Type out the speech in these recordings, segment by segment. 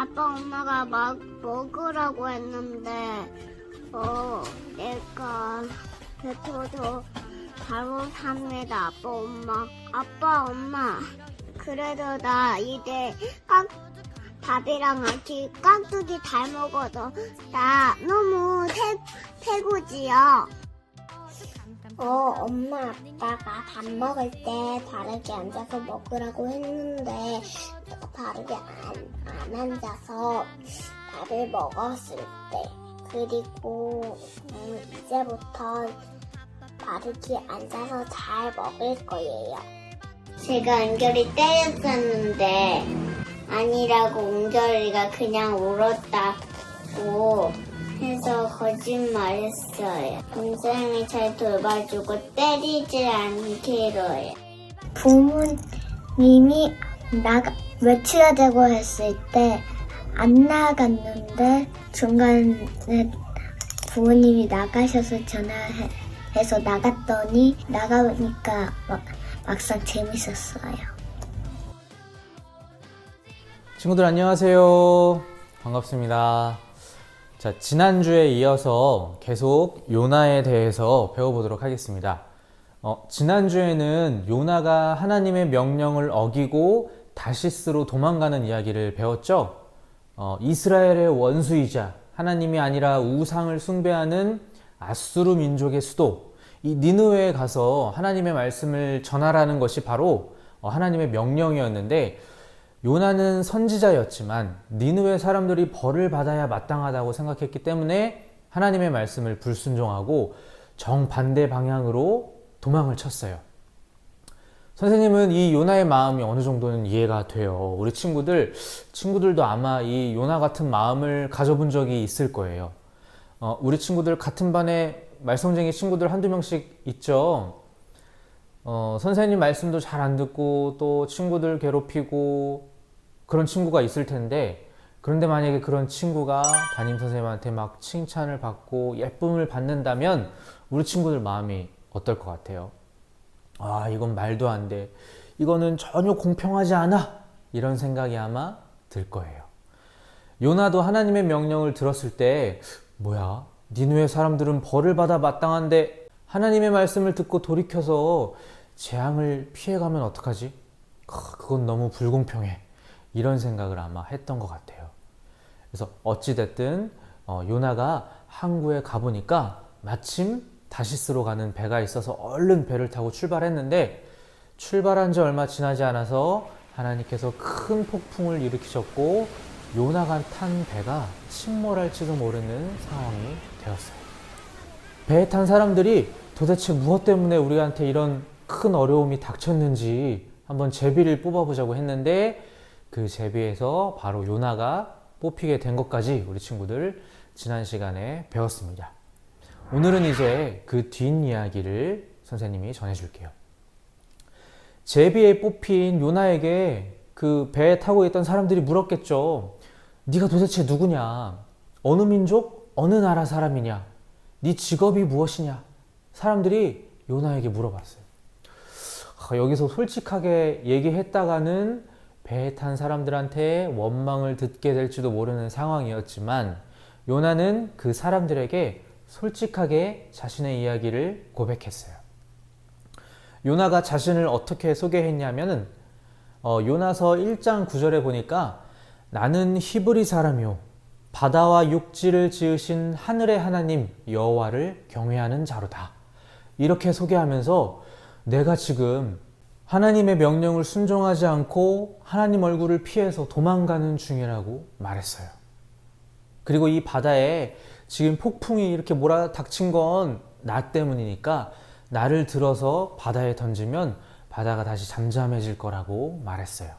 아빠 엄마가 막 먹으라고 했는데 내가 뱉어도 잘못합니다. 아빠 엄마 그래도 나 이제 밥이랑 같이 깍두기 잘 먹어도 나 너무 태고지요. 엄마 아빠가 밥 먹을 때 바르게 앉아서 먹으라고 했는데 내가 바르게 안 앉아서 밥을 먹었을 때 그리고 이제부터 바르게 앉아서 잘 먹을 거예요. 제가 은결이 때렸었는데 아니라고 은결이가 그냥 울었다고 해서 거짓말했어요. 동생이 잘 돌봐주고 때리지 않기로요. 부모님이 외출하자고 했을 때 안 나갔는데 중간에 부모님이 나가셔서 전화해서 나갔더니 나가니까 막상 재밌었어요. 친구들 안녕하세요. 반갑습니다. 자, 지난주에 이어서 계속 요나에 대해서 배워보도록 하겠습니다. 지난주에는 요나가 하나님의 명령을 어기고 다시스로 도망가는 이야기를 배웠죠. 이스라엘의 원수이자 하나님이 아니라 우상을 숭배하는 아수르 민족의 수도 이 니느웨에 가서 하나님의 말씀을 전하라는 것이 바로 하나님의 명령이었는데, 요나는 선지자였지만 니느웨 사람들이 벌을 받아야 마땅하다고 생각했기 때문에 하나님의 말씀을 불순종하고 정반대 방향으로 도망을 쳤어요. 선생님은 이 요나의 마음이 어느 정도는 이해가 돼요. 우리 친구들도 아마 이 요나 같은 마음을 가져본 적이 있을 거예요. 우리 친구들 같은 반에 말썽쟁이 친구들 한두 명씩 있죠. 선생님 말씀도 잘 안 듣고 또 친구들 괴롭히고 그런 친구가 있을 텐데, 그런데 만약에 그런 친구가 담임 선생님한테 막 칭찬을 받고 예쁨을 받는다면 우리 친구들 마음이 어떨 것 같아요? 이건 말도 안 돼. 이거는 전혀 공평하지 않아. 이런 생각이 아마 들 거예요. 요나도 하나님의 명령을 들었을 때 뭐야? 니느웨 사람들은 벌을 받아 마땅한데 하나님의 말씀을 듣고 돌이켜서 재앙을 피해가면 어떡하지? 그건 너무 불공평해. 이런 생각을 아마 했던 것 같아요. 그래서 어찌됐든 요나가 항구에 가보니까 마침 다시스로 가는 배가 있어서 얼른 배를 타고 출발했는데, 출발한 지 얼마 지나지 않아서 하나님께서 큰 폭풍을 일으키셨고 요나가 탄 배가 침몰할지도 모르는 상황이 되었어요. 배에 탄 사람들이 도대체 무엇 때문에 우리한테 이런 큰 어려움이 닥쳤는지 한번 제비를 뽑아보자고 했는데, 그 제비에서 바로 요나가 뽑히게 된 것까지 우리 친구들 지난 시간에 배웠습니다. 오늘은 이제 그 뒷이야기를 선생님이 전해줄게요. 제비에 뽑힌 요나에게 그 배에 타고 있던 사람들이 물었겠죠. 네가 도대체 누구냐? 어느 민족? 어느 나라 사람이냐? 네 직업이 무엇이냐? 사람들이 요나에게 물어봤어요. 여기서 솔직하게 얘기했다가는 배에 탄 사람들한테 원망을 듣게 될지도 모르는 상황이었지만, 요나는 그 사람들에게 솔직하게 자신의 이야기를 고백했어요. 요나가 자신을 어떻게 소개했냐면은 요나서 1장 9절에 보니까 나는 히브리 사람이요 바다와 육지를 지으신 하늘의 하나님 여호와를 경외하는 자로다. 이렇게 소개하면서 내가 지금 하나님의 명령을 순종하지 않고 하나님 얼굴을 피해서 도망가는 중이라고 말했어요. 그리고 이 바다에 지금 폭풍이 이렇게 몰아닥친 건 나 때문이니까 나를 들어서 바다에 던지면 바다가 다시 잠잠해질 거라고 말했어요.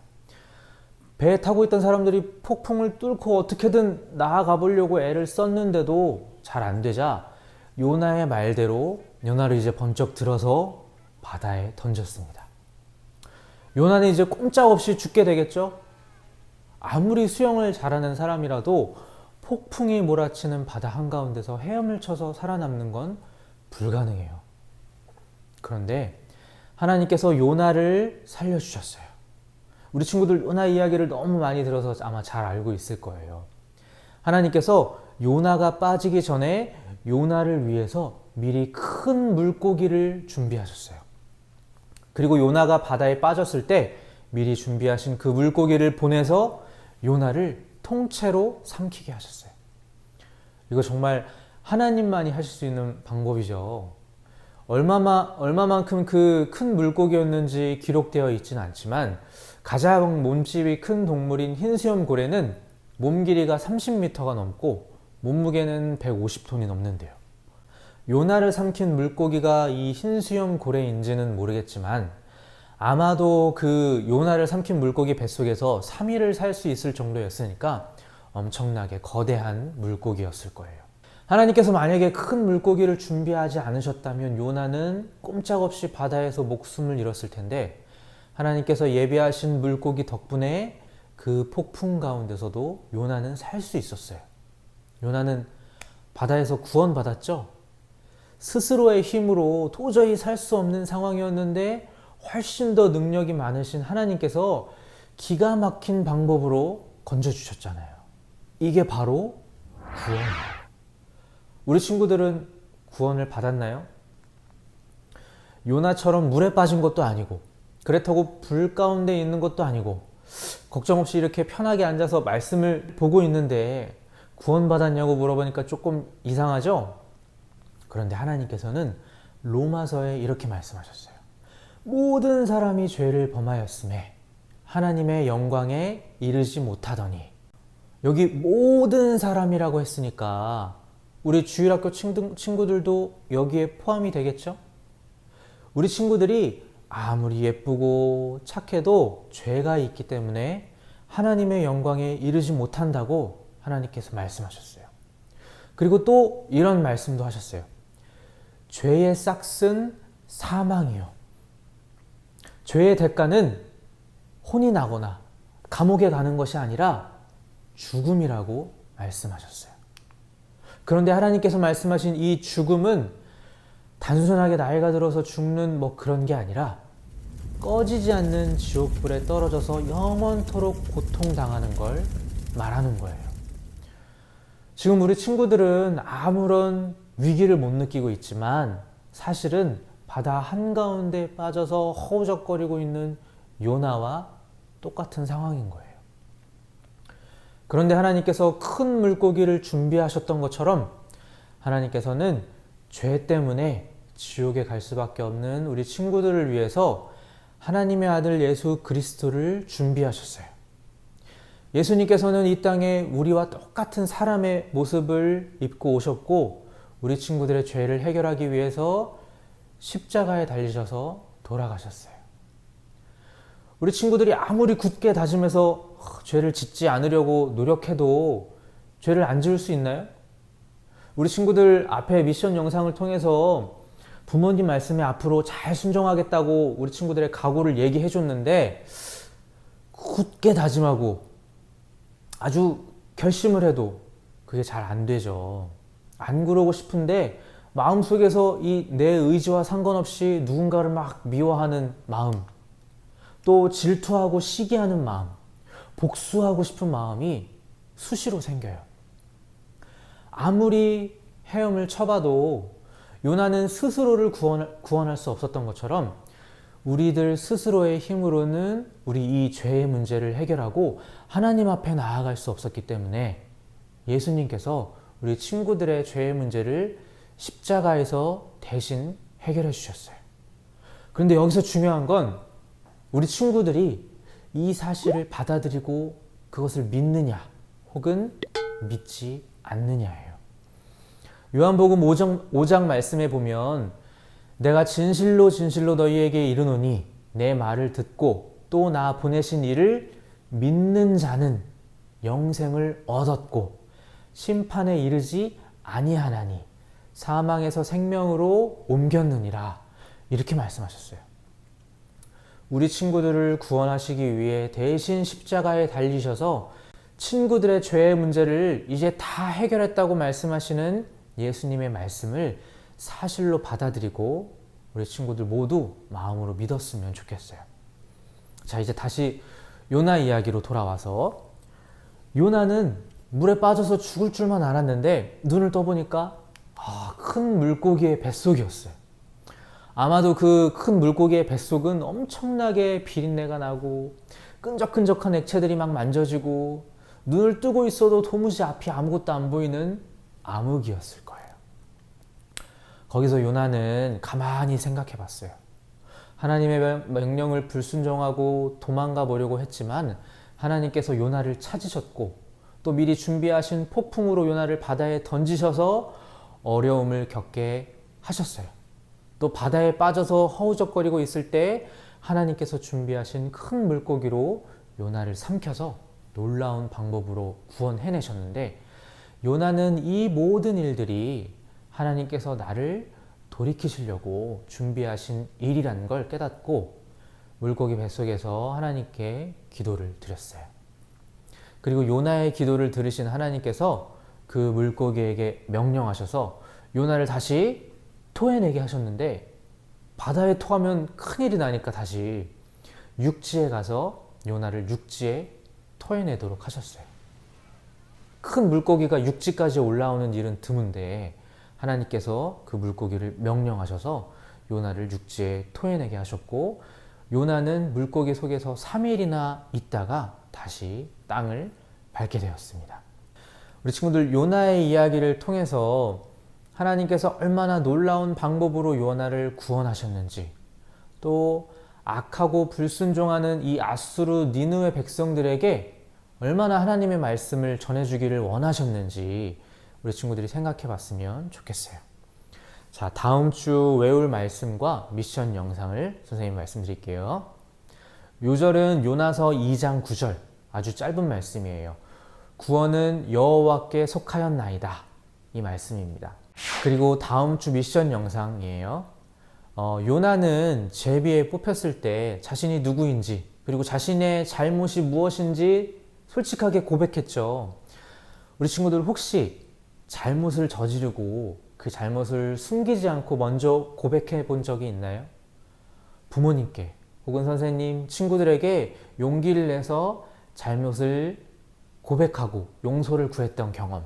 배에 타고 있던 사람들이 폭풍을 뚫고 어떻게든 나아가 보려고 애를 썼는데도 잘 안 되자 요나의 말대로 요나를 이제 번쩍 들어서 바다에 던졌습니다. 요나는 이제 꼼짝없이 죽게 되겠죠? 아무리 수영을 잘하는 사람이라도 폭풍이 몰아치는 바다 한가운데서 헤엄을 쳐서 살아남는 건 불가능해요. 그런데 하나님께서 요나를 살려주셨어요. 우리 친구들 요나 이야기를 너무 많이 들어서 아마 잘 알고 있을 거예요. 하나님께서 요나가 빠지기 전에 요나를 위해서 미리 큰 물고기를 준비하셨어요. 그리고 요나가 바다에 빠졌을 때 미리 준비하신 그 물고기를 보내서 요나를 통째로 삼키게 하셨어요. 이거 정말 하나님만이 하실 수 있는 방법이죠. 얼마만큼 그 큰 물고기였는지 기록되어 있지는 않지만 가장 몸집이 큰 동물인 흰수염 고래는 몸 길이가 30m가 넘고 몸무게는 150톤이 넘는데요. 요나를 삼킨 물고기가 이 흰수염 고래인지는 모르겠지만 아마도 그 요나를 삼킨 물고기 뱃속에서 3일을 살 수 있을 정도였으니까 엄청나게 거대한 물고기였을 거예요. 하나님께서 만약에 큰 물고기를 준비하지 않으셨다면 요나는 꼼짝없이 바다에서 목숨을 잃었을 텐데 하나님께서 예비하신 물고기 덕분에 그 폭풍 가운데서도 요나는 살 수 있었어요. 요나는 바다에서 구원받았죠. 스스로의 힘으로 도저히 살 수 없는 상황이었는데 훨씬 더 능력이 많으신 하나님께서 기가 막힌 방법으로 건져주셨잖아요. 이게 바로 구원이에요. 우리 친구들은 구원을 받았나요? 요나처럼 물에 빠진 것도 아니고 그렇다고 불 가운데 있는 것도 아니고 걱정 없이 이렇게 편하게 앉아서 말씀을 보고 있는데 구원받았냐고 물어보니까 조금 이상하죠? 그런데 하나님께서는 로마서에 이렇게 말씀하셨어요. 모든 사람이 죄를 범하였음에 하나님의 영광에 이르지 못하더니, 여기 모든 사람이라고 했으니까 우리 주일학교 친구들도 여기에 포함이 되겠죠? 우리 친구들이 아무리 예쁘고 착해도 죄가 있기 때문에 하나님의 영광에 이르지 못한다고 하나님께서 말씀하셨어요. 그리고 또 이런 말씀도 하셨어요. 죄의 싹은 사망이요. 죄의 대가는 혼이 나거나 감옥에 가는 것이 아니라 죽음이라고 말씀하셨어요. 그런데 하나님께서 말씀하신 이 죽음은 단순하게 나이가 들어서 죽는 그런 게 아니라 꺼지지 않는 지옥불에 떨어져서 영원토록 고통당하는 걸 말하는 거예요. 지금 우리 친구들은 아무런 위기를 못 느끼고 있지만 사실은 바다 한가운데 빠져서 허우적거리고 있는 요나와 똑같은 상황인 거예요. 그런데 하나님께서 큰 물고기를 준비하셨던 것처럼 하나님께서는 죄 때문에 지옥에 갈 수밖에 없는 우리 친구들을 위해서 하나님의 아들 예수 그리스도를 준비하셨어요. 예수님께서는 이 땅에 우리와 똑같은 사람의 모습을 입고 오셨고 우리 친구들의 죄를 해결하기 위해서 십자가에 달리셔서 돌아가셨어요. 우리 친구들이 아무리 굳게 다짐해서 죄를 짓지 않으려고 노력해도 죄를 안 지을 수 있나요? 우리 친구들 앞에 미션 영상을 통해서 부모님 말씀에 앞으로 잘 순종하겠다고 우리 친구들의 각오를 얘기해 줬는데 굳게 다짐하고 아주 결심을 해도 그게 잘 안 되죠. 안 그러고 싶은데 마음속에서 이 내 의지와 상관없이 누군가를 막 미워하는 마음, 또 질투하고 시기하는 마음, 복수하고 싶은 마음이 수시로 생겨요. 아무리 헤엄을 쳐봐도 요나는 스스로를 구원할 수 없었던 것처럼 우리들 스스로의 힘으로는 우리 이 죄의 문제를 해결하고 하나님 앞에 나아갈 수 없었기 때문에 예수님께서 우리 친구들의 죄의 문제를 십자가에서 대신 해결해 주셨어요. 그런데 여기서 중요한 건 우리 친구들이 이 사실을 받아들이고 그것을 믿느냐 혹은 믿지 않느냐예요. 요한복음 5장 말씀에 보면 내가 진실로 진실로 너희에게 이르노니 내 말을 듣고 또 나 보내신 이를 믿는 자는 영생을 얻었고 심판에 이르지 아니하나니 사망에서 생명으로 옮겼느니라, 이렇게 말씀하셨어요. 우리 친구들을 구원하시기 위해 대신 십자가에 달리셔서 친구들의 죄의 문제를 이제 다 해결했다고 말씀하시는 예수님의 말씀을 사실로 받아들이고 우리 친구들 모두 마음으로 믿었으면 좋겠어요. 자, 이제 다시 요나 이야기로 돌아와서 요나는 물에 빠져서 죽을 줄만 알았는데 눈을 떠보니까 큰 물고기의 뱃속이었어요. 아마도 그 큰 물고기의 뱃속은 엄청나게 비린내가 나고 끈적끈적한 액체들이 막 만져지고 눈을 뜨고 있어도 도무지 앞이 아무것도 안 보이는 암흑이었을 거예요. 거기서 요나는 가만히 생각해 봤어요. 하나님의 명령을 불순종하고 도망가 보려고 했지만 하나님께서 요나를 찾으셨고 또 미리 준비하신 폭풍으로 요나를 바다에 던지셔서 어려움을 겪게 하셨어요. 또 바다에 빠져서 허우적거리고 있을 때 하나님께서 준비하신 큰 물고기로 요나를 삼켜서 놀라운 방법으로 구원해내셨는데 요나는 이 모든 일들이 하나님께서 나를 돌이키시려고 준비하신 일이라는 걸 깨닫고 물고기 뱃속에서 하나님께 기도를 드렸어요. 그리고 요나의 기도를 들으신 하나님께서 그 물고기에게 명령하셔서 요나를 다시 토해내게 하셨는데 바다에 토하면 큰일이 나니까 다시 육지에 가서 요나를 육지에 토해내도록 하셨어요. 큰 물고기가 육지까지 올라오는 일은 드문데 하나님께서 그 물고기를 명령하셔서 요나를 육지에 토해내게 하셨고 요나는 물고기 속에서 3일이나 있다가 다시 땅을 밟게 되었습니다. 우리 친구들 요나의 이야기를 통해서 하나님께서 얼마나 놀라운 방법으로 요나를 구원하셨는지 또 악하고 불순종하는 이 아수르 니느웨 백성들에게 얼마나 하나님의 말씀을 전해주기를 원하셨는지 우리 친구들이 생각해 봤으면 좋겠어요. 자, 다음 주 외울 말씀과 미션 영상을 선생님이 말씀드릴게요. 요절은 요나서 2장 9절 아주 짧은 말씀이에요. 구원은 여호와께 속하였나이다 이 말씀입니다. 그리고 다음 주 미션 영상이에요. 요나는 제비에 뽑혔을 때 자신이 누구인지 그리고 자신의 잘못이 무엇인지 솔직하게 고백했죠. 우리 친구들 혹시 잘못을 저지르고 그 잘못을 숨기지 않고 먼저 고백해 본 적이 있나요? 부모님께 혹은 선생님, 친구들에게 용기를 내서 잘못을 고백하고 용서를 구했던 경험.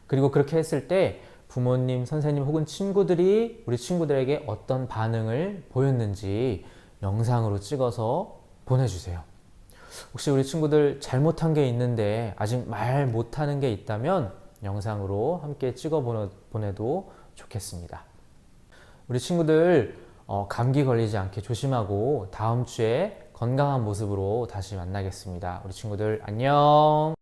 그리고 그렇게 했을 때 부모님, 선생님 혹은 친구들이 우리 친구들에게 어떤 반응을 보였는지 영상으로 찍어서 보내주세요. 혹시 우리 친구들 잘못한 게 있는데 아직 말 못하는 게 있다면 영상으로 함께 찍어 보내도 좋겠습니다. 우리 친구들 감기 걸리지 않게 조심하고 다음 주에 건강한 모습으로 다시 만나겠습니다. 우리 친구들 안녕.